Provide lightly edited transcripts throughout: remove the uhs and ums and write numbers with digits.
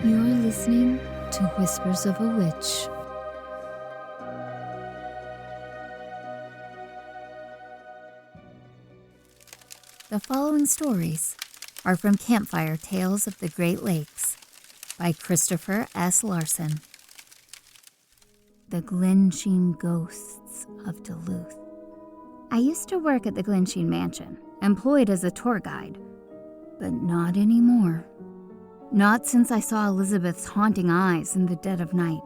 You're listening to Whispers of a Witch. The following stories are from Campfire Tales of the Great Lakes by Christopher S. Larsen. The Glensheen Ghosts of Duluth. I used to work at the Glensheen Mansion, employed as a tour guide, but not anymore. Not since I saw Elizabeth's haunting eyes in the dead of night.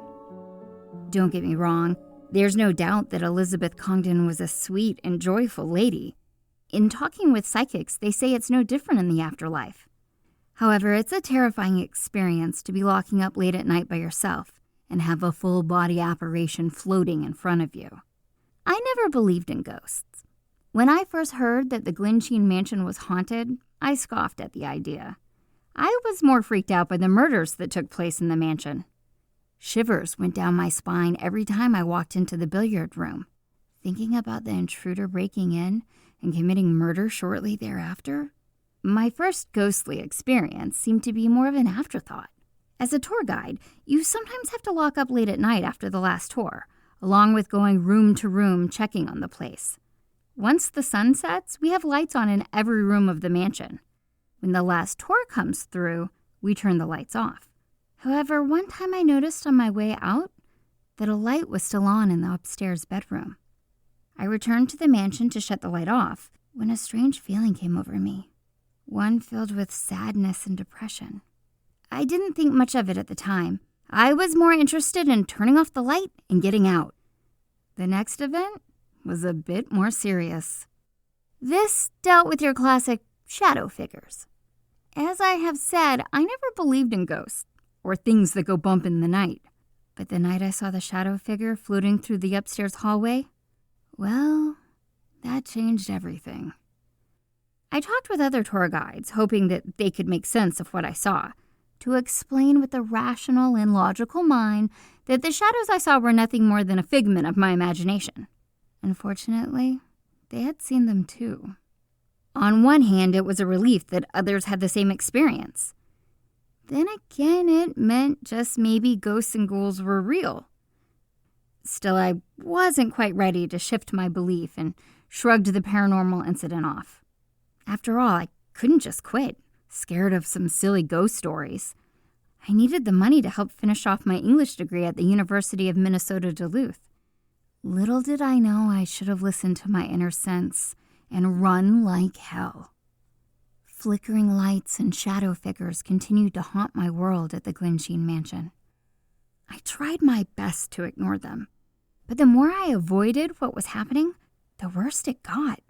Don't get me wrong, there's no doubt that Elizabeth Congdon was a sweet and joyful lady. In talking with psychics, they say it's no different in the afterlife. However, it's a terrifying experience to be locking up late at night by yourself and have a full-body apparition floating in front of you. I never believed in ghosts. When I first heard that the Glensheen Mansion was haunted, I scoffed at the idea. I was more freaked out by the murders that took place in the mansion. Shivers went down my spine every time I walked into the billiard room, thinking about the intruder breaking in and committing murder shortly thereafter. My first ghostly experience seemed to be more of an afterthought. As a tour guide, you sometimes have to lock up late at night after the last tour, along with going room to room checking on the place. Once the sun sets, we have lights on in every room of the mansion. When the last tour comes through, we turn the lights off. However, one time I noticed on my way out that a light was still on in the upstairs bedroom. I returned to the mansion to shut the light off when a strange feeling came over me, one filled with sadness and depression. I didn't think much of it at the time. I was more interested in turning off the light and getting out. The next event was a bit more serious. This dealt with your classic shadow figures. As I have said, I never believed in ghosts or things that go bump in the night. But the night I saw the shadow figure floating through the upstairs hallway, well, that changed everything. I talked with other tour guides, hoping that they could make sense of what I saw, to explain with a rational and logical mind that the shadows I saw were nothing more than a figment of my imagination. Unfortunately, they had seen them too. On one hand, it was a relief that others had the same experience. Then again, it meant just maybe ghosts and ghouls were real. Still, I wasn't quite ready to shift my belief and shrugged the paranormal incident off. After all, I couldn't just quit, scared of some silly ghost stories. I needed the money to help finish off my English degree at the University of Minnesota Duluth. Little did I know I should have listened to my inner sense and run like hell. Flickering lights and shadow figures continued to haunt my world at the Glensheen Mansion. I tried my best to ignore them, but the more I avoided what was happening, the worse it got.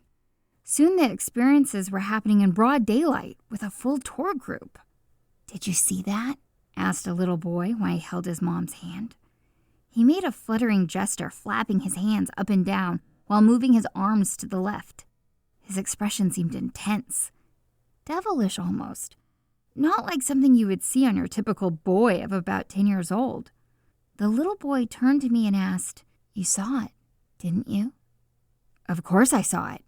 Soon the experiences were happening in broad daylight with a full tour group. "Did you see that?" asked a little boy when I held his mom's hand. He made a fluttering gesture, flapping his hands up and down while moving his arms to the left. His expression seemed intense, devilish almost, not like something you would see on your typical boy of about 10 years old. The little boy turned to me and asked, "You saw it, didn't you?" Of course I saw it.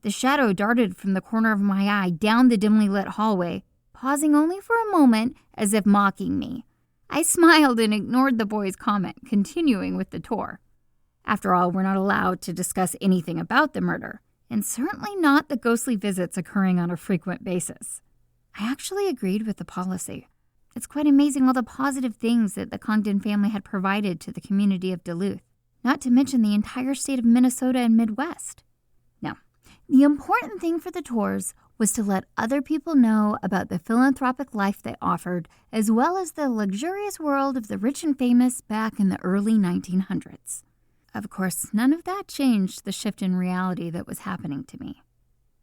The shadow darted from the corner of my eye down the dimly lit hallway, pausing only for a moment as if mocking me. I smiled and ignored the boy's comment, continuing with the tour. After all, we're not allowed to discuss anything about the murder, and certainly not the ghostly visits occurring on a frequent basis. I actually agreed with the policy. It's quite amazing all the positive things that the Congdon family had provided to the community of Duluth, not to mention the entire state of Minnesota and Midwest. Now, the important thing for the tours was to let other people know about the philanthropic life they offered, as well as the luxurious world of the rich and famous back in the early 1900s. Of course, none of that changed the shift in reality that was happening to me.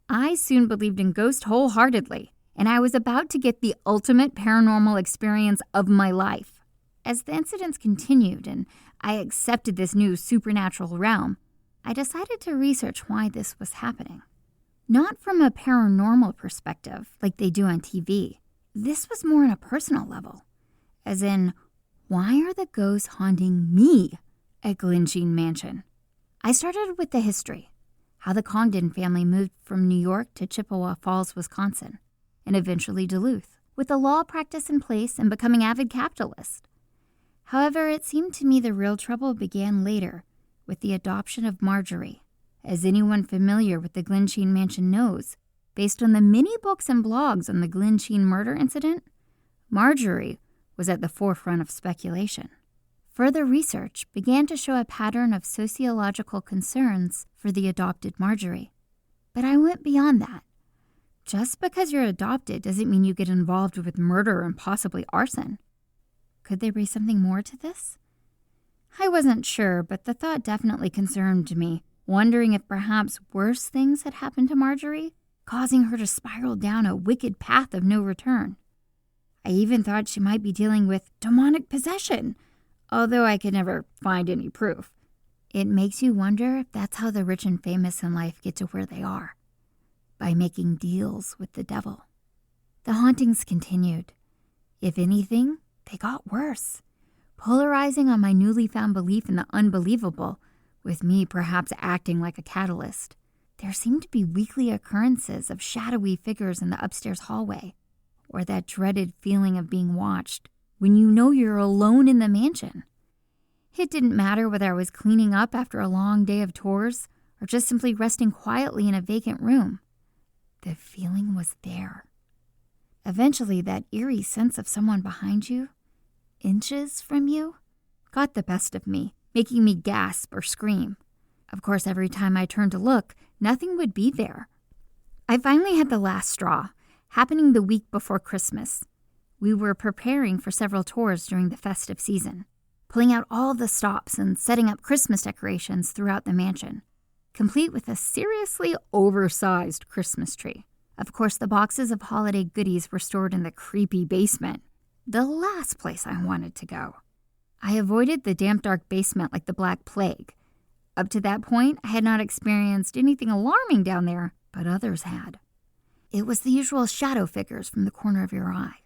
I soon believed in ghosts wholeheartedly, and I was about to get the ultimate paranormal experience of my life. As the incidents continued and I accepted this new supernatural realm, I decided to research why this was happening. Not from a paranormal perspective like they do on TV. This was more on a personal level. As in, why are the ghosts haunting me at Glensheen Mansion? I started with the history, how the Congdon family moved from New York to Chippewa Falls, Wisconsin, and eventually Duluth, with a law practice in place and becoming avid capitalist. However, it seemed to me the real trouble began later, with the adoption of Marjorie. As anyone familiar with the Glensheen mansion knows, based on the many books and blogs on the Glensheen murder incident, Marjorie was at the forefront of speculation. Further research began to show a pattern of sociological concerns for the adopted Marjorie. But I went beyond that. Just because you're adopted doesn't mean you get involved with murder and possibly arson. Could there be something more to this? I wasn't sure, but the thought definitely concerned me, wondering if perhaps worse things had happened to Marjorie, causing her to spiral down a wicked path of no return. I even thought she might be dealing with demonic possession, although I could never find any proof. It makes you wonder if that's how the rich and famous in life get to where they are, by making deals with the devil. The hauntings continued. If anything, they got worse, polarizing on my newly found belief in the unbelievable, with me perhaps acting like a catalyst. There seemed to be weekly occurrences of shadowy figures in the upstairs hallway, or that dreaded feeling of being watched when you know you're alone in the mansion. It didn't matter whether I was cleaning up after a long day of chores or just simply resting quietly in a vacant room. The feeling was there. Eventually, that eerie sense of someone behind you, inches from you, got the best of me, making me gasp or scream. Of course, every time I turned to look, nothing would be there. I finally had the last straw, happening the week before Christmas. We were preparing for several tours during the festive season, pulling out all the stops and setting up Christmas decorations throughout the mansion, complete with a seriously oversized Christmas tree. Of course, the boxes of holiday goodies were stored in the creepy basement, the last place I wanted to go. I avoided the damp, dark basement like the Black Plague. Up to that point, I had not experienced anything alarming down there, but others had. It was the usual shadow figures from the corner of your eye,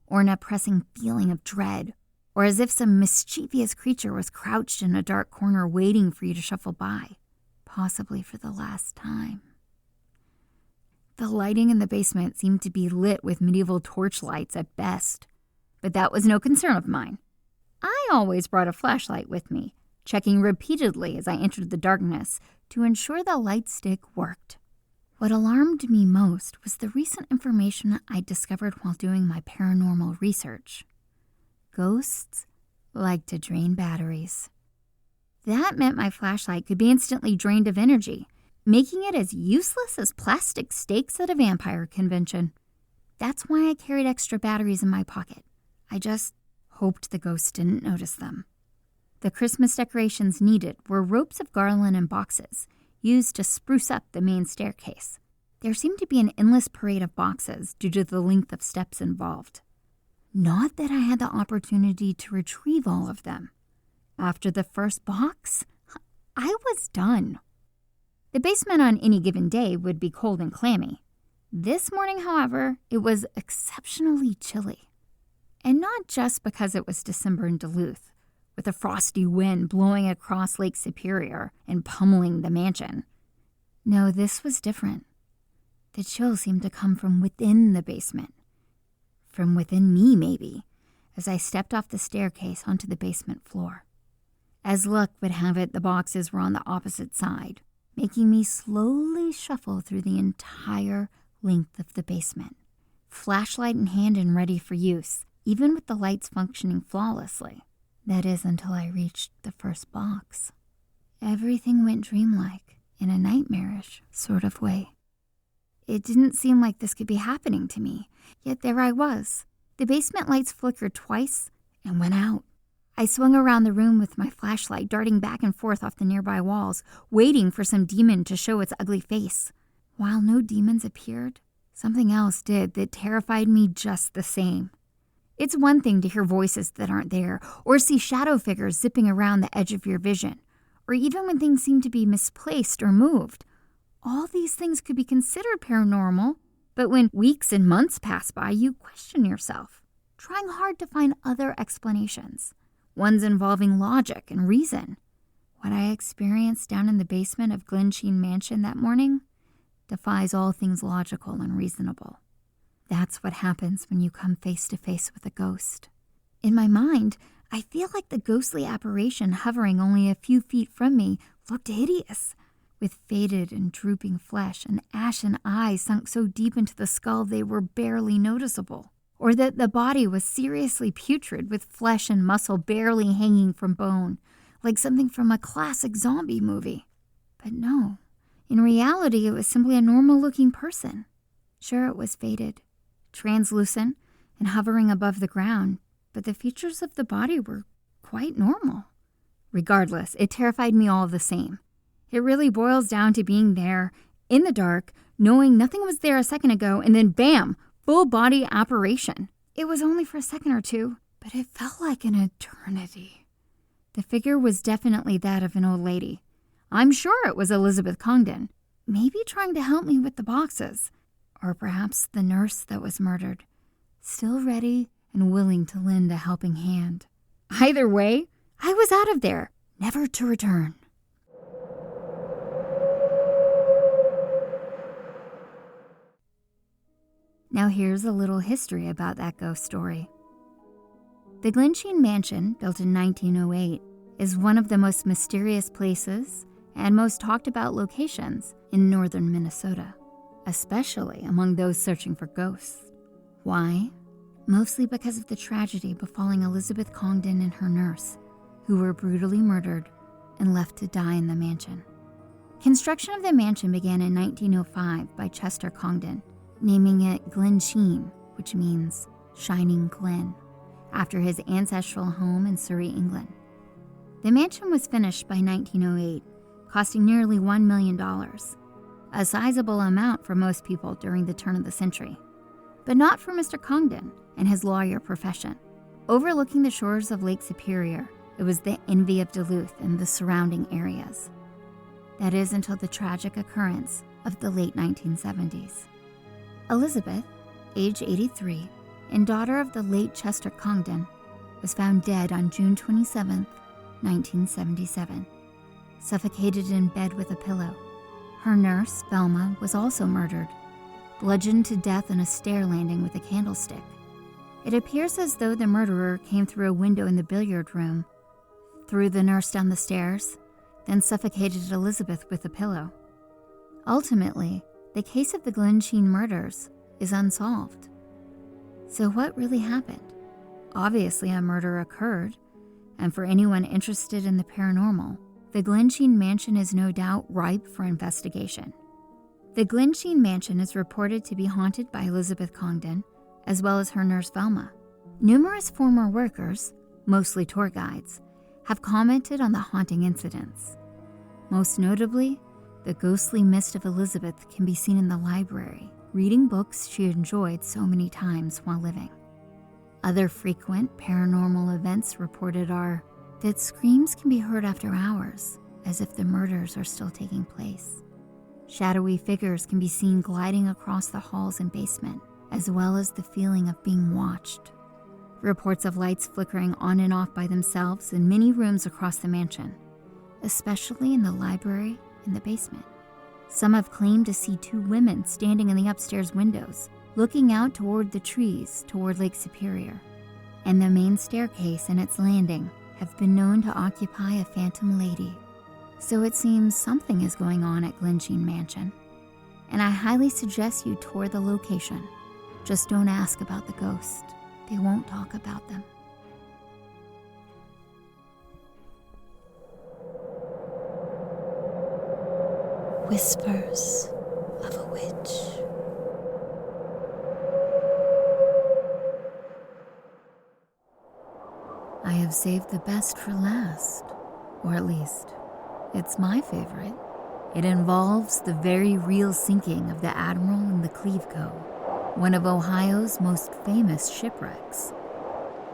or an oppressing feeling of dread, or as if some mischievous creature was crouched in a dark corner waiting for you to shuffle by, possibly for the last time. The lighting in the basement seemed to be lit with medieval torchlights at best, but that was no concern of mine. I always brought a flashlight with me, checking repeatedly as I entered the darkness to ensure the light stick worked. What alarmed me most was the recent information I discovered while doing my paranormal research. Ghosts like to drain batteries. That meant my flashlight could be instantly drained of energy, making it as useless as plastic stakes at a vampire convention. That's why I carried extra batteries in my pocket. I just hoped the ghosts didn't notice them. The Christmas decorations needed were ropes of garland and boxes, used to spruce up the main staircase. There seemed to be an endless parade of boxes due to the length of steps involved. Not that I had the opportunity to retrieve all of them. After the first box, I was done. The basement on any given day would be cold and clammy. This morning, however, it was exceptionally chilly. And not just because it was December in Duluth, with a frosty wind blowing across Lake Superior and pummeling the mansion. No, this was different. The chill seemed to come from within the basement. From within me, maybe, as I stepped off the staircase onto the basement floor. As luck would have it, the boxes were on the opposite side, making me slowly shuffle through the entire length of the basement, flashlight in hand and ready for use, even with the lights functioning flawlessly. That is, until I reached the first box. Everything went dreamlike, in a nightmarish sort of way. It didn't seem like this could be happening to me, yet there I was. The basement lights flickered twice and went out. I swung around the room with my flashlight darting back and forth off the nearby walls, waiting for some demon to show its ugly face. While no demons appeared, something else did that terrified me just the same. It's one thing to hear voices that aren't there, or see shadow figures zipping around the edge of your vision, or even when things seem to be misplaced or moved. All these things could be considered paranormal, but when weeks and months pass by, you question yourself, trying hard to find other explanations, ones involving logic and reason. What I experienced down in the basement of Glensheen Mansion that morning defies all things logical and reasonable. That's what happens when you come face to face with a ghost. In my mind, I feel like the ghostly apparition hovering only a few feet from me looked hideous, with faded and drooping flesh and ashen eyes sunk so deep into the skull they were barely noticeable, or that the body was seriously putrid with flesh and muscle barely hanging from bone, like something from a classic zombie movie. But no, in reality it was simply a normal-looking person. Sure, it was faded, translucent, and hovering above the ground, but the features of the body were quite normal. Regardless, it terrified me all the same. It really boils down to being there, in the dark, knowing nothing was there a second ago, and then bam, full-body apparition. It was only for a second or two, but it felt like an eternity. The figure was definitely that of an old lady. I'm sure it was Elizabeth Congdon, maybe trying to help me with the boxes, or perhaps the nurse that was murdered, still ready and willing to lend a helping hand. Either way, I was out of there, never to return. Now here's a little history about that ghost story. The Glensheen Mansion, built in 1908, is one of the most mysterious places and most talked about locations in northern Minnesota, especially among those searching for ghosts. Why? Mostly because of the tragedy befalling Elizabeth Congdon and her nurse, who were brutally murdered and left to die in the mansion. Construction of the mansion began in 1905 by Chester Congdon, naming it Glensheen, which means Shining Glen, after his ancestral home in Surrey, England. The mansion was finished by 1908, costing nearly $1 million, a sizable amount for most people during the turn of the century, but not for Mr. Congdon and his lawyer profession. Overlooking the shores of Lake Superior, it was the envy of Duluth and the surrounding areas. That is until the tragic occurrence of the late 1970s. Elizabeth, age 83, and daughter of the late Chester Congdon, was found dead on June 27, 1977, suffocated in bed with a pillow. Her nurse, Velma, was also murdered, bludgeoned to death on a stair landing with a candlestick. It appears as though the murderer came through a window in the billiard room, threw the nurse down the stairs, then suffocated Elizabeth with a pillow. Ultimately, the case of the Glensheen murders is unsolved. So what really happened? Obviously, a murder occurred, and for anyone interested in the paranormal, the Glensheen Mansion is no doubt ripe for investigation. The Glensheen Mansion is reported to be haunted by Elizabeth Congdon, as well as her nurse Velma. Numerous former workers, mostly tour guides, have commented on the haunting incidents. Most notably, the ghostly mist of Elizabeth can be seen in the library, reading books she enjoyed so many times while living. Other frequent paranormal events reported are that screams can be heard after hours, as if the murders are still taking place. Shadowy figures can be seen gliding across the halls and basement, as well as the feeling of being watched. Reports of lights flickering on and off by themselves in many rooms across the mansion, especially in the library and the basement. Some have claimed to see two women standing in the upstairs windows, looking out toward the trees toward Lake Superior. And the main staircase and its landing have been known to occupy a phantom lady. So it seems something is going on at Glensheen Mansion. And I highly suggest you tour the location. Just don't ask about the ghost. They won't talk about them. Whispers of a Witch. I have saved the best for last, or at least, it's my favorite. It involves the very real sinking of the Admiral in the Cleveco, one of Ohio's most famous shipwrecks.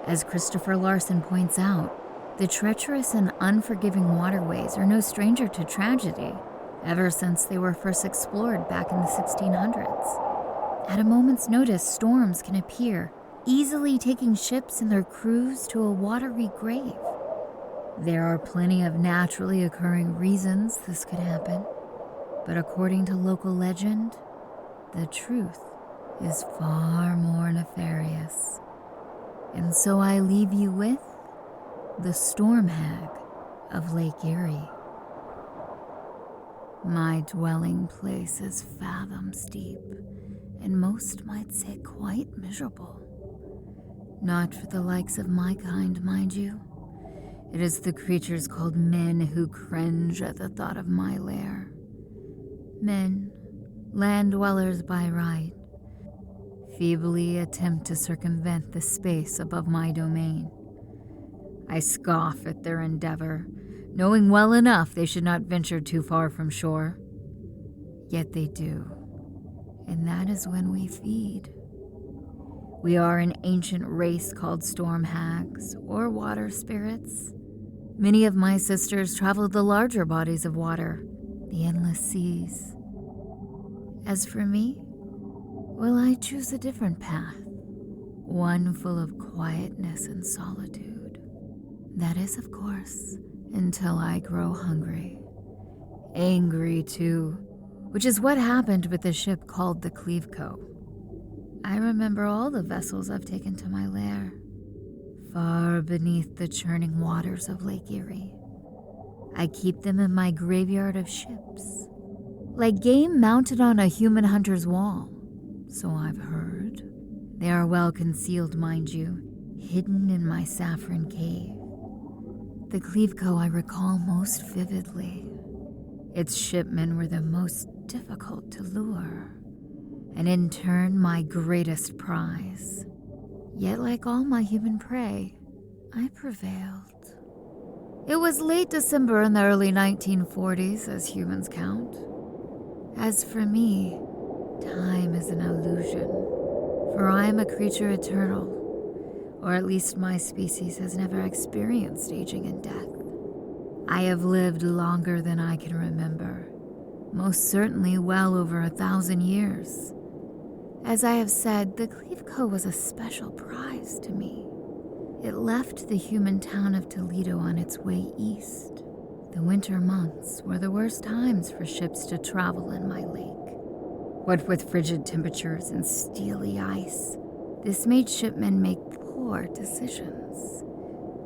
As Christopher Larsen points out, the treacherous and unforgiving waterways are no stranger to tragedy, ever since they were first explored back in the 1600s. At a moment's notice, storms can appear, easily taking ships and their crews to a watery grave. There are plenty of naturally occurring reasons this could happen, but according to local legend, the truth is far more nefarious. And so I leave you with the Storm Hag of Lake Erie. My dwelling place is fathoms deep, and most might say quite miserable. Not for the likes of my kind, mind you. It is the creatures called men who cringe at the thought of my lair. Men, land dwellers by right, feebly attempt to circumvent the space above my domain. I scoff at their endeavor, knowing well enough they should not venture too far from shore. Yet they do, and that is when we feed. We are an ancient race called storm hags, or water spirits. Many of my sisters traveled the larger bodies of water, the endless seas. As for me, well, I choose a different path, one full of quietness and solitude. That is, of course, until I grow hungry. Angry, too, which is what happened with the ship called the Cleveco. I remember all the vessels I've taken to my lair, far beneath the churning waters of Lake Erie. I keep them in my graveyard of ships, like game mounted on a human hunter's wall. So I've heard. They are well concealed, mind you, hidden in my saffron cave. The Cleveco I recall most vividly. Its shipmen were the most difficult to lure, and in turn my greatest prize. Yet like all my human prey, I prevailed. It was late December in the early 1940s, as humans count. As for me, time is an illusion, for I am a creature eternal, or at least my species has never experienced aging and death. I have lived longer than I can remember, most certainly well over 1,000 years. As I have said, the Cleveco was a special prize to me. It left the human town of Toledo on its way east. The winter months were the worst times for ships to travel in my lake. What with frigid temperatures and steely ice, this made shipmen make poor decisions,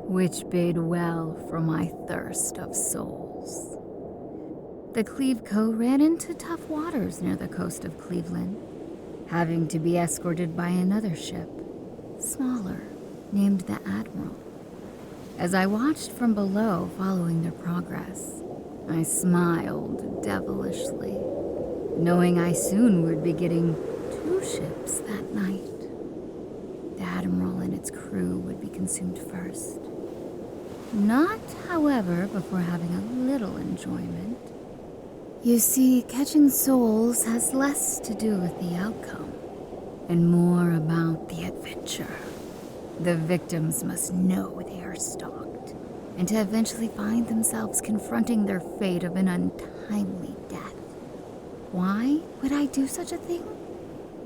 which bade well for my thirst of souls. The Cleveco ran into tough waters near the coast of Cleveland, having to be escorted by another ship, smaller, named the Admiral. As I watched from below following their progress, I smiled devilishly, knowing I soon would be getting 2 ships that night. The Admiral and its crew would be consumed first. Not, however, before having a little enjoyment. You see, catching souls has less to do with the outcome, and more about the adventure. The victims must know they are stalked, and to eventually find themselves confronting their fate of an untimely death. Why would I do such a thing?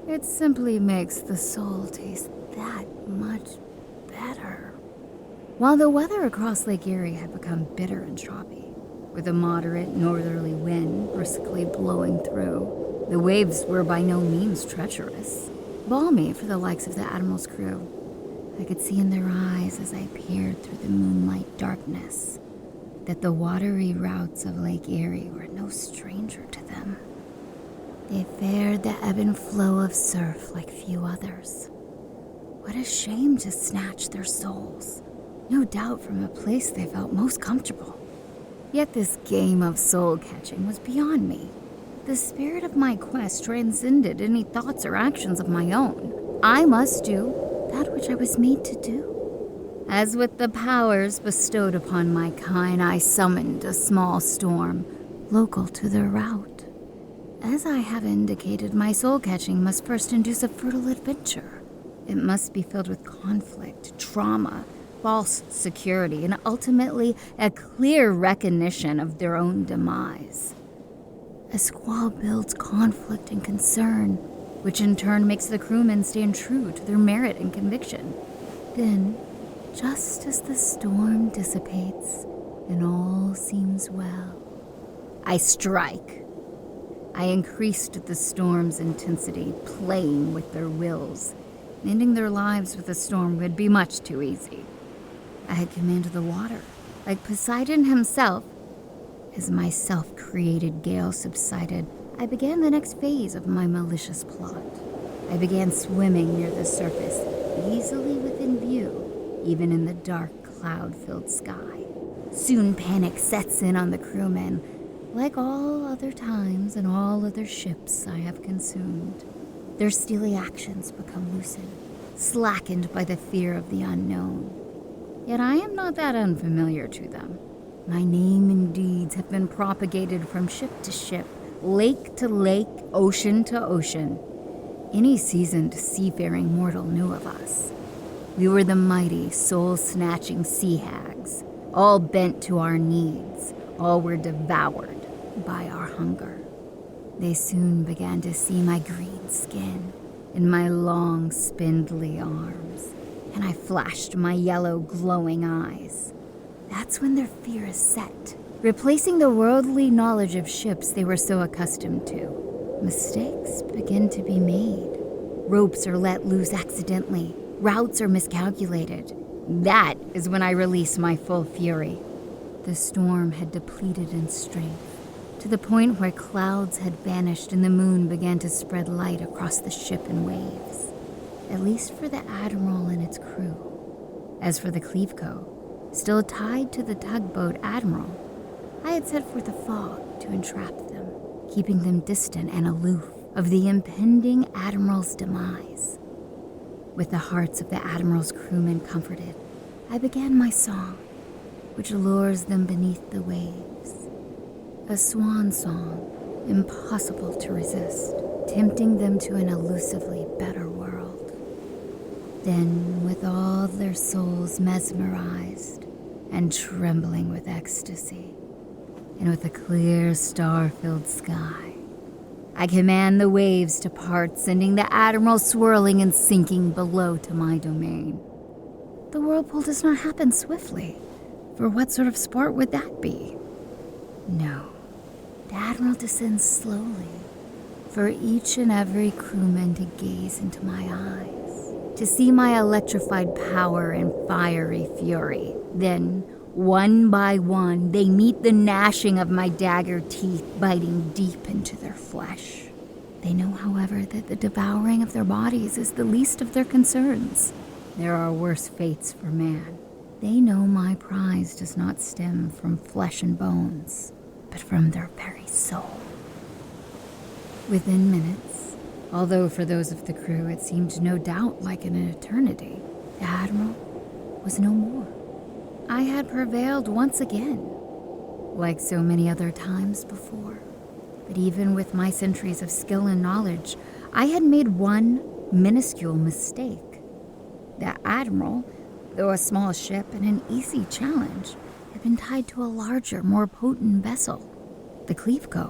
It simply makes the soul taste that much better. While the weather across Lake Erie had become bitter and choppy, with a moderate northerly wind briskly blowing through, the waves were by no means treacherous, balmy for the likes of the Admiral's crew. I could see in their eyes as I peered through the moonlight darkness that the watery routes of Lake Erie were no stranger to them. They fared the ebb and flow of surf like few others. What a shame to snatch their souls, no doubt from a place they felt most comfortable. Yet this game of soul-catching was beyond me. The spirit of my quest transcended any thoughts or actions of my own. I must do that which I was made to do. As with the powers bestowed upon my kind, I summoned a small storm, local to their route. As I have indicated, my soul-catching must first induce a fertile adventure. It must be filled with conflict, trauma, false security, and ultimately a clear recognition of their own demise. A squall builds conflict and concern, which in turn makes the crewmen stand true to their merit and conviction. Then, just as the storm dissipates and all seems well, I strike. I increased the storm's intensity, playing with their wills. Ending their lives with a storm would be much too easy. I had command of the water, like Poseidon himself. As my self-created gale subsided, I began the next phase of my malicious plot. I began swimming near the surface, easily within view, even in the dark, cloud-filled sky. Soon panic sets in on the crewmen, like all other times and all other ships I have consumed. Their steely actions become loosened, slackened by the fear of the unknown. Yet I am not that unfamiliar to them. My name and deeds have been propagated from ship to ship, lake to lake, ocean to ocean. Any seasoned seafaring mortal knew of us. We were the mighty, soul-snatching Sea Hags, all bent to our needs. All were devoured by our hunger. They soon began to see my green skin and my long, spindly arms, and I flashed my yellow, glowing eyes. That's when their fear is set, replacing the worldly knowledge of ships they were so accustomed to. Mistakes begin to be made. Ropes are let loose accidentally. Routes are miscalculated. That is when I release my full fury. The storm had depleted in strength, to the point where clouds had vanished and the moon began to spread light across the ship in waves, at least for the Admiral and its crew. As for the Cleveco, still tied to the tugboat Admiral, I had set forth a fog to entrap them, keeping them distant and aloof of the impending Admiral's demise. With the hearts of the Admiral's crewmen comforted, I began my song, which lures them beneath the waves. A swan song, impossible to resist, tempting them to an elusively better world. Then, with all their souls mesmerized and trembling with ecstasy, and with a clear, star-filled sky, I command the waves to part, sending the Admiral swirling and sinking below to my domain. The whirlpool does not happen swiftly, for what sort of sport would that be? No, the Admiral descends slowly, for each and every crewman to gaze into my eyes, to see my electrified power and fiery fury. Then, one by one, they meet the gnashing of my dagger teeth biting deep into their flesh. They know, however, that the devouring of their bodies is the least of their concerns. There are worse fates for man. They know my prize does not stem from flesh and bones, but from their very soul. Within minutes, although for those of the crew it seemed no doubt like an eternity, the Admiral was no more. I had prevailed once again, like so many other times before. But even with my centuries of skill and knowledge, I had made one minuscule mistake. The Admiral, though a small ship and an easy challenge, had been tied to a larger, more potent vessel, the Cleveco.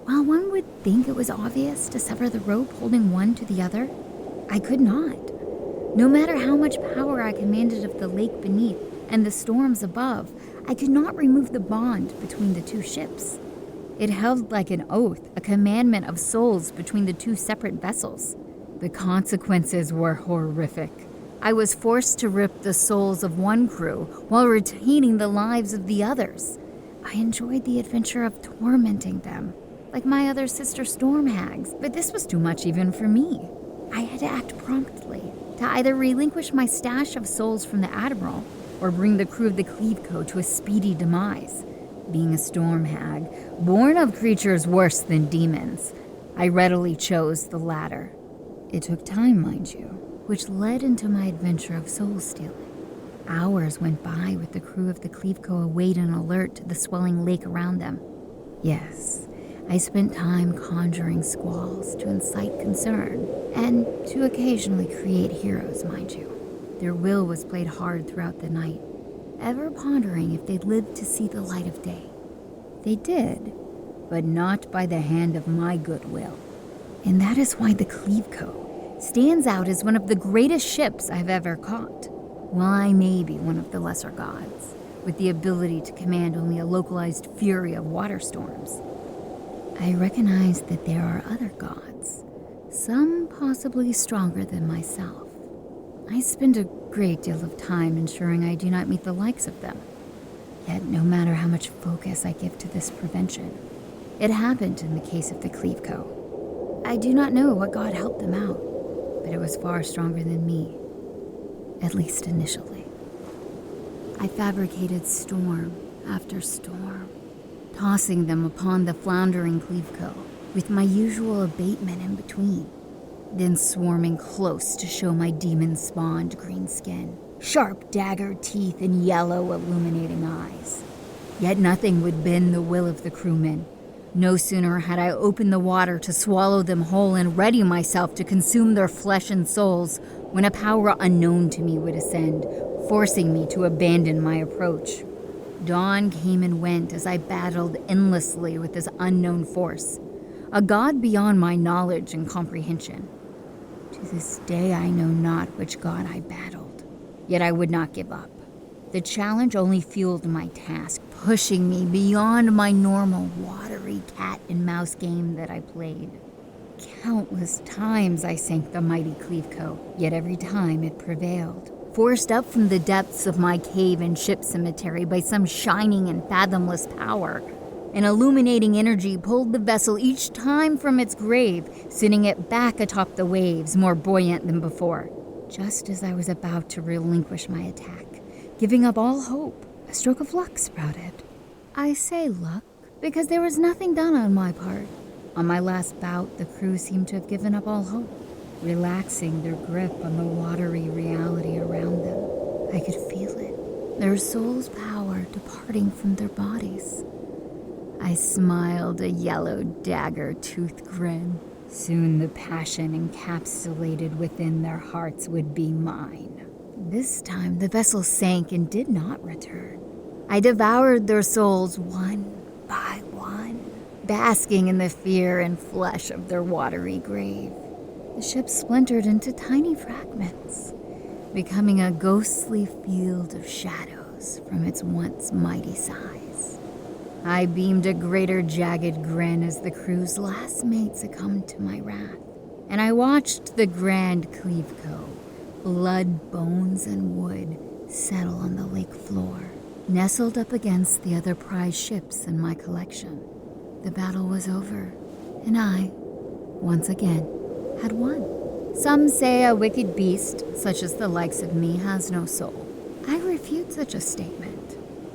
While one would think it was obvious to sever the rope holding one to the other, I could not. No matter how much power I commanded of the lake beneath and the storms above, I could not remove the bond between the two ships. It held like an oath, a commandment of souls between the two separate vessels. The consequences were horrific. I was forced to rip the souls of one crew while retaining the lives of the others. I enjoyed the adventure of tormenting them, like my other sister storm hags, but this was too much even for me. I had to act promptly, to either relinquish my stash of souls from the Admiral or bring the crew of the Cleveco to a speedy demise. Being a storm hag, born of creatures worse than demons, I readily chose the latter. It took time, mind you, which led into my adventure of soul stealing. Hours went by with the crew of the Cleveco awake and alert to the swelling lake around them. Yes, I spent time conjuring squalls to incite concern, and to occasionally create heroes, mind you. Their will was played hard throughout the night, ever pondering if they'd live to see the light of day. They did, but not by the hand of my goodwill. And that is why the Cleveco stands out as one of the greatest ships I've ever caught. While I may be one of the lesser gods, with the ability to command only a localized fury of water storms, I recognize that there are other gods, some possibly stronger than myself. I spend a great deal of time ensuring I do not meet the likes of them. Yet no matter how much focus I give to this prevention, it happened in the case of the Cleveco. I do not know what god helped them out, but it was far stronger than me, at least initially. I fabricated storm after storm, tossing them upon the floundering Cleveco, with my usual abatement in between, then swarming close to show my demon-spawned green skin, sharp dagger teeth, and yellow illuminating eyes. Yet nothing would bend the will of the crewmen. No sooner had I opened the water to swallow them whole and ready myself to consume their flesh and souls when a power unknown to me would ascend, forcing me to abandon my approach. Dawn came and went as I battled endlessly with this unknown force, a god beyond my knowledge and comprehension. To this day I know not which god I battled, yet I would not give up. The challenge only fueled my task, pushing me beyond my normal watery cat and mouse game that I played. Countless times I sank the mighty Cleveco, yet every time it prevailed. Forced up from the depths of my cave and ship cemetery by some shining and fathomless power, an illuminating energy pulled the vessel each time from its grave, sending it back atop the waves, more buoyant than before. Just as I was about to relinquish my attack, giving up all hope, a stroke of luck sprouted. I say luck because there was nothing done on my part. On my last bout, the crew seemed to have given up all hope, relaxing their grip on the watery reality around them. I could feel it, their soul's power departing from their bodies. I smiled a yellow dagger-toothed grin. Soon the passion encapsulated within their hearts would be mine. This time the vessel sank and did not return. I devoured their souls one by one, basking in the fear and flesh of their watery grave. The ship splintered into tiny fragments, becoming a ghostly field of shadows from its once mighty size. I beamed a greater jagged grin as the crew's last mate succumbed to my wrath, and I watched the grand Cleveco, blood, bones, and wood, settle on the lake floor, nestled up against the other prize ships in my collection. The battle was over, and I, once again, had won. Some say a wicked beast, such as the likes of me, has no soul. I refute such a statement.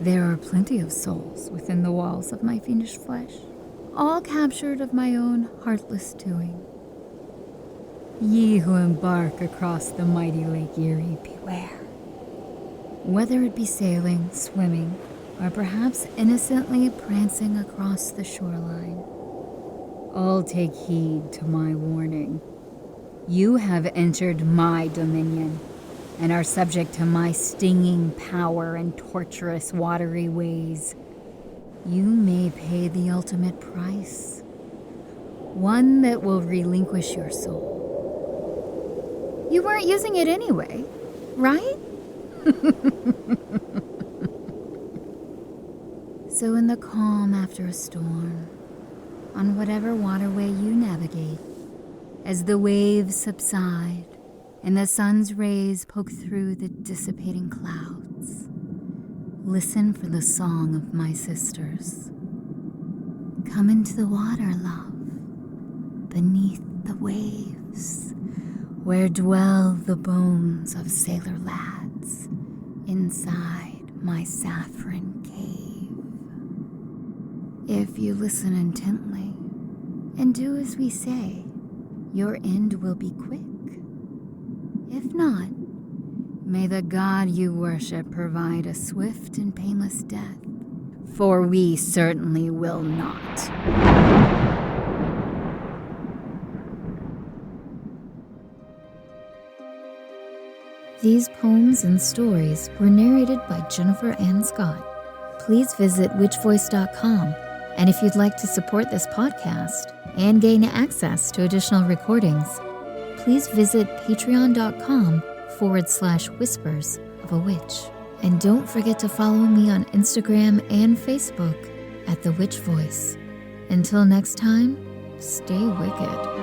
There are plenty of souls within the walls of my fiendish flesh, all captured of my own heartless doing. Ye who embark across the mighty Lake Erie, beware. Whether it be sailing, swimming, or perhaps innocently prancing across the shoreline, all take heed to my warning. You have entered my dominion and are subject to my stinging power and torturous watery ways. You may pay the ultimate price, one that will relinquish your soul. You weren't using it anyway, right? So in the calm after a storm, on whatever waterway you navigate, as the waves subside and the sun's rays poke through the dissipating clouds, listen for the song of my sisters. Come into the water, love, beneath the waves, where dwell the bones of sailor lads, inside my saffron cave. If you listen intently and do as we say, your end will be quick. If not, may the god you worship provide a swift and painless death, for we certainly will not. These poems and stories were narrated by Jennifer Ann Scott. Please visit witchvoice.com, and if you'd like to support this podcast and gain access to additional recordings, please visit patreon.com/whispers of a witch. And don't forget to follow me on Instagram and Facebook at The Witch Voice. Until next time, stay wicked.